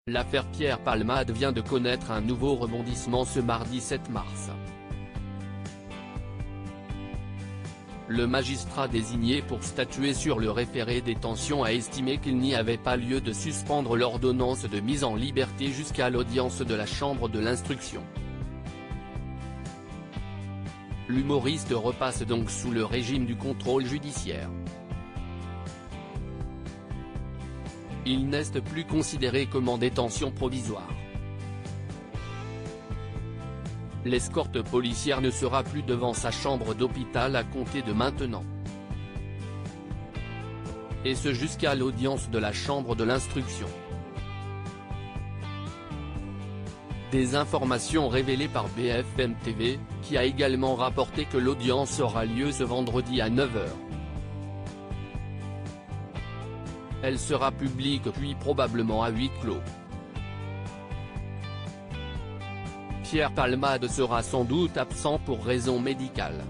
L'affaire Pierre Palmade vient de connaître un nouveau rebondissement ce mardi 7 mars. Le magistrat désigné pour statuer sur le référé détention a estimé qu'il n'y avait pas lieu de suspendre l'ordonnance de mise en liberté jusqu'à l'audience de la chambre de l'instruction. L'humoriste repasse donc sous le régime du contrôle judiciaire. Il n'est plus considéré comme en détention provisoire. L'escorte policière ne sera plus devant sa chambre d'hôpital à compter de maintenant. Et ce jusqu'à l'audience de la chambre de l'instruction. Des informations révélées par BFM TV, qui a également rapporté que l'audience aura lieu ce vendredi à 9 h. Elle sera publique puis probablement à huis clos. Pierre Palmade sera sans doute absent pour raison médicale.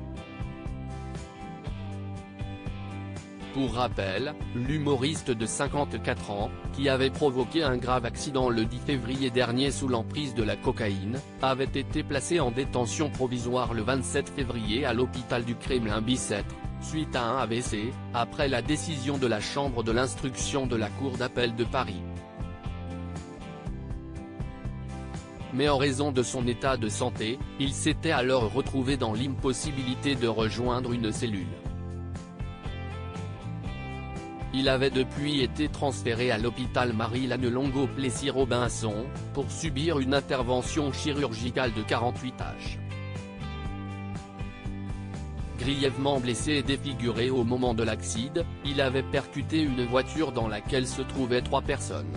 Pour rappel, l'humoriste de 54 ans, qui avait provoqué un grave accident le 10 février dernier sous l'emprise de la cocaïne, avait été placé en détention provisoire le 27 février à l'hôpital du Kremlin-Bicêtre, suite à un AVC, après la décision de la chambre de l'instruction de la Cour d'appel de Paris. Mais en raison de son état de santé, il s'était alors retrouvé dans l'impossibilité de rejoindre une cellule. Il avait depuis été transféré à l'hôpital Marie-Lannelongo-Plessis-Robinson, pour subir une intervention chirurgicale de 48 tâches. Grièvement blessé et défiguré au moment de l'accident, il avait percuté une voiture dans laquelle se trouvaient 3 personnes.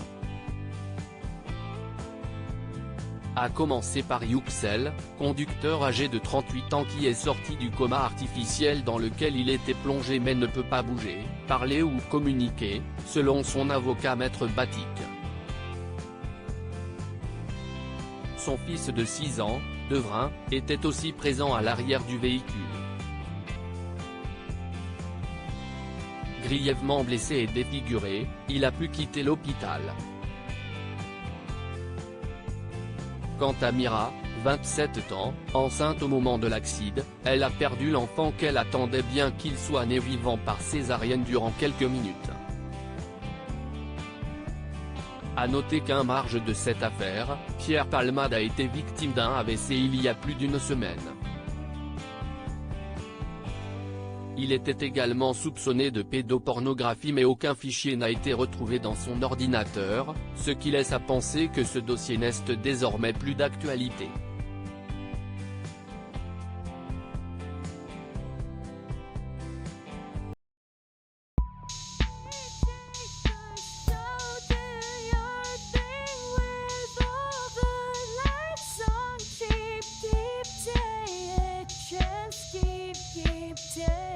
A commencer par Yüksel, conducteur âgé de 38 ans qui est sorti du coma artificiel dans lequel il était plongé mais ne peut pas bouger, parler ou communiquer, selon son avocat Maître Batik. Son fils de 6 ans, Devrin, était aussi présent à l'arrière du véhicule. Grièvement blessé et défiguré, il a pu quitter l'hôpital. Quant à Mira, 27 ans, enceinte au moment de l'accident, elle a perdu l'enfant qu'elle attendait bien qu'il soit né vivant par césarienne durant quelques minutes. A noter qu'en marge de cette affaire, Pierre Palmade a été victime d'un AVC il y a plus d'une semaine. Il était également soupçonné de pédopornographie mais aucun fichier n'a été retrouvé dans son ordinateur, ce qui laisse à penser que ce dossier n'est désormais plus d'actualité. Yeah.